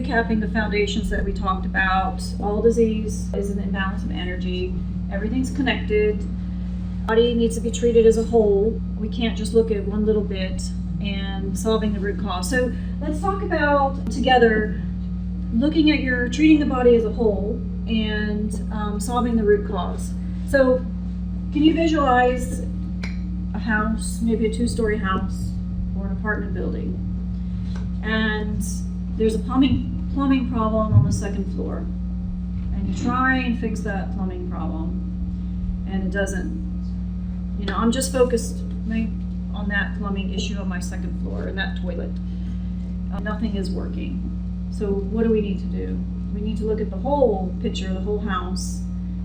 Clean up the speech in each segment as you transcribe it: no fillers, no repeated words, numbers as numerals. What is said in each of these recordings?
recapping the foundations that we talked about. All disease is an imbalance of energy. Everything's connected. Body needs to be treated as a whole. We can't just look at one little bit and solving the root cause. So let's talk about together looking at your treating the body as a whole and solving the root cause. So can you visualize a house, maybe a 2-story house or an apartment building, and there's a plumbing problem on the 2nd floor, and you try and fix that plumbing problem and it doesn't. You know, I'm just focused on that plumbing issue on my 2nd floor and that toilet. Nothing is working. So what do we need to do? We need to look at the whole picture, the whole house,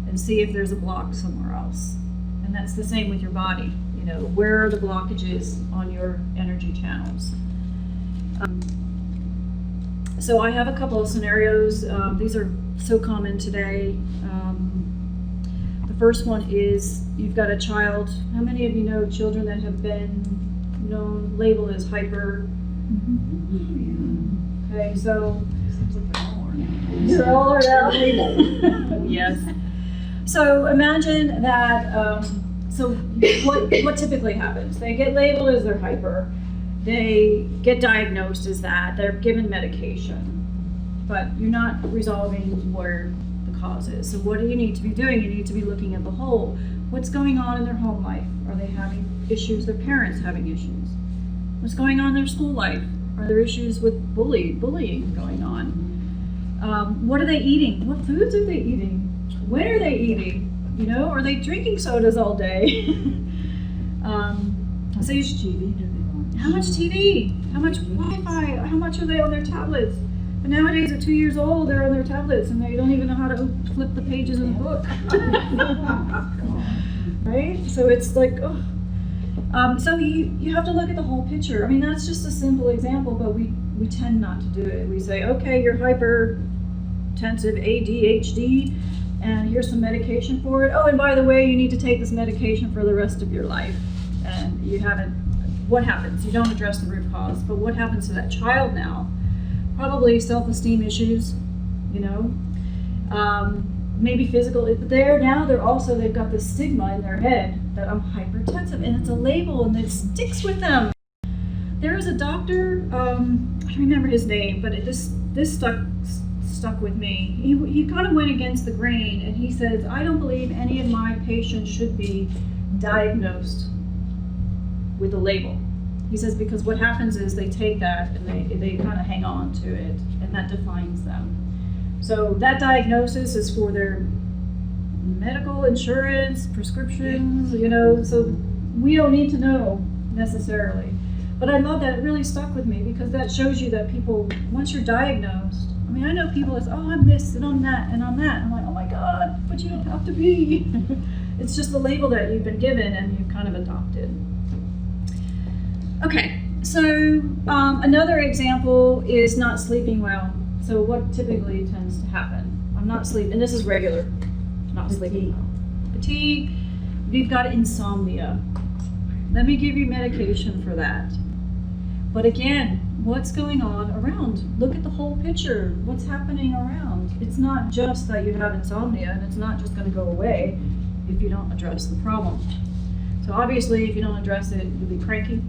and see if there's a block somewhere else. And that's the same with your body. You know, where are the blockages on your energy channels? So I have a couple of scenarios. These are so common today. The first one is you've got a child. How many of you know children that have been labeled as hyper? Mm-hmm. Okay, so you're all around labeled. Yes. So imagine that. So what typically happens? They get labeled as they're hyper. They get diagnosed as that. They're given medication, but you're not resolving where the cause is. So what do you need to be doing? You need to be looking at the whole. What's going on in their home life? Are they having issues? Their parents having issues? What's going on in their school life? Are there issues with bullying going on? What are they eating? What foods are they eating? When are they eating? You know, are they drinking sodas all day? So you TV do they watch? How much TV? How much Wi-Fi? How much are they on their tablets? But nowadays, at 2 years old, they're on their tablets and they don't even know how to flip the pages in the book. Right? So it's like, oh. So you have to look at the whole picture. I mean, that's just a simple example, but we tend not to do it. We say, okay, you're hypertensive, ADHD, and here's some medication for it. Oh, and by the way, you need to take this medication for the rest of your life. And you haven't, what happens? You don't address the root cause, but what happens to that child now? Probably self-esteem issues, you know, maybe physical, but they've got this stigma in their head that I'm hypertensive, and it's a label and it sticks with them. There is a doctor, I don't remember his name, but this stuck with me. He kind of went against the grain, and he says, I don't believe any of my patients should be diagnosed with a label. He says, because what happens is they take that and they kind of hang on to it, and that defines them. So that diagnosis is for their medical insurance, prescriptions, you know, so we don't need to know necessarily. But I love that. It really stuck with me because that shows you that people, once you're diagnosed, I mean, I know people that say, oh, I'm this and I'm that and I'm that. I'm like, oh my God, but you don't have to be. It's just the label that you've been given and you've kind of adopted. Okay, so another example is not sleeping well. So what typically tends to happen? I'm not sleeping, and this is regular, not sleeping well. Fatigue, we've got insomnia. Let me give you medication for that. But again, what's going on around? Look at the whole picture. What's happening around? It's not just that you have insomnia, and it's not just going to go away if you don't address the problem. So obviously, if you don't address it, you'll be cranky.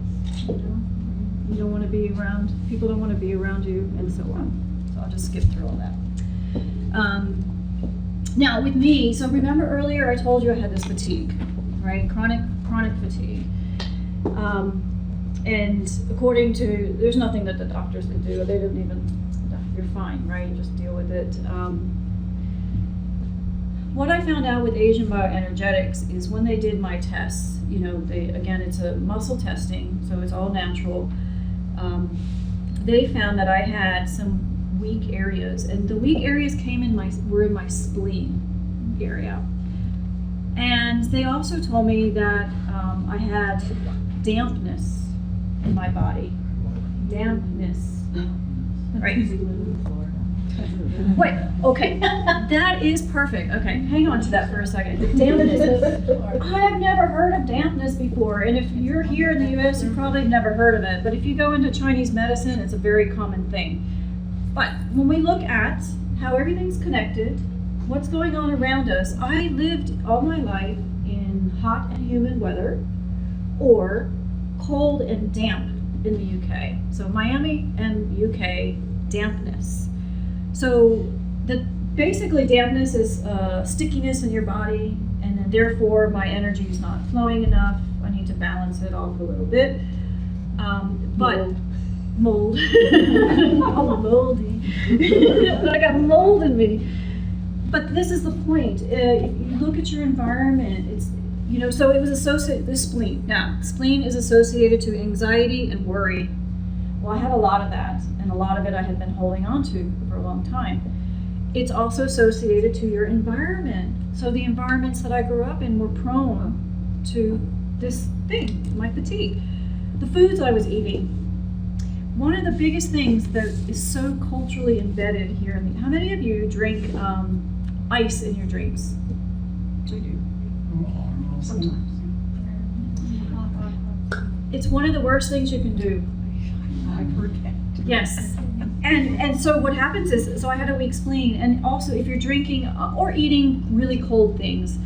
You don't want to be around, people don't want to be around you, and so on. So I'll just skip through all that. Now with me, so remember earlier I told you I had this fatigue, right? Chronic fatigue. And according to, there's nothing that the doctors can do. They don't even, you're fine, right? You just deal with it. What I found out with Asian bioenergetics is when they did my tests, you know, it's a muscle testing, so it's all natural. They found that I had some weak areas, and the weak areas were in my spleen area. And they also told me that I had dampness in my body. Dampness. Right. Wait, okay, that is perfect. Okay, hang on to that for a second. Dampness. I have never heard of dampness before, and if you're here in the US, you probably have never heard of it, but if you go into Chinese medicine, it's a very common thing. But when we look at how everything's connected, what's going on around us, I lived all my life in hot and humid weather or cold and damp in the UK. So Miami and UK, dampness. So basically dampness is stickiness in your body, and then therefore my energy is not flowing enough. I need to balance it off a little bit. But mold. Oh, moldy. I got mold in me. But this is the point. If you look at your environment, it's, so it was associated, this spleen. Now, spleen is associated to anxiety and worry. Well, I had a lot of that, and a lot of it I had been holding on to for a long time. It's also associated to your environment. So the environments that I grew up in were prone to this thing, my fatigue. The foods I was eating. One of the biggest things that is so culturally embedded here, how many of you drink ice in your drinks? I do. Sometimes. It's one of the worst things you can do. I've heard that. Yes. And so what happens is, so I had a weak spleen, and also if you're drinking or eating really cold things,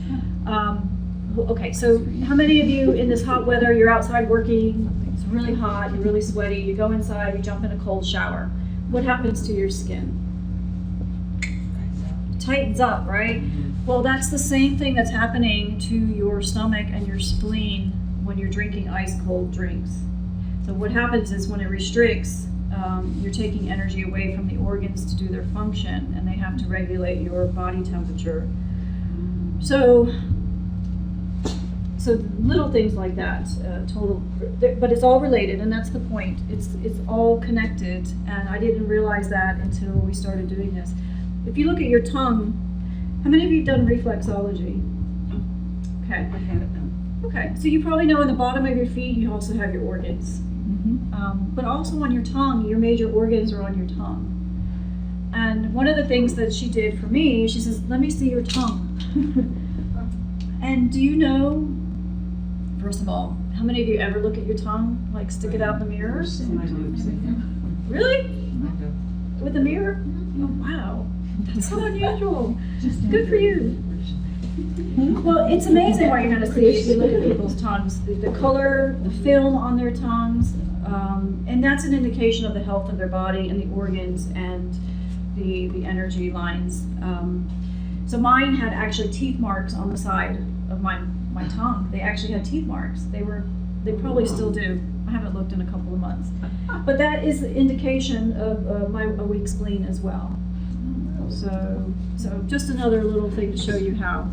okay, so how many of you in this hot weather, you're outside working, it's really hot, you're really sweaty, you go inside, you jump in a cold shower. What happens to your skin? It tightens up, right? Well, that's the same thing that's happening to your stomach and your spleen when you're drinking ice cold drinks. So what happens is when it restricts, you're taking energy away from the organs to do their function, and they have to regulate your body temperature. So little things like that, but it's all related, and that's the point. It's all connected, and I didn't realize that until we started doing this. If you look at your tongue, how many of you have done reflexology? Okay. I haven't done. Okay, so you probably know in the bottom of your feet you also have your organs. But also on your tongue, your major organs are on your tongue. And one of the things that she did for me, she says, let me see your tongue. And do you know, first of all, how many of you ever look at your tongue, like stick it out in the mirror? Really? With the mirror? Oh, wow. That's so unusual. Good for you. Well, it's amazing what you're going to see if you look at people's tongues. The color, the film on their tongues, and that's an indication of the health of their body and the organs and the energy lines. So mine had actually teeth marks on the side of my tongue. They actually had teeth marks. They probably still do. I haven't looked in a couple of months. But that is the indication of a weak spleen as well. So just another little thing to show you how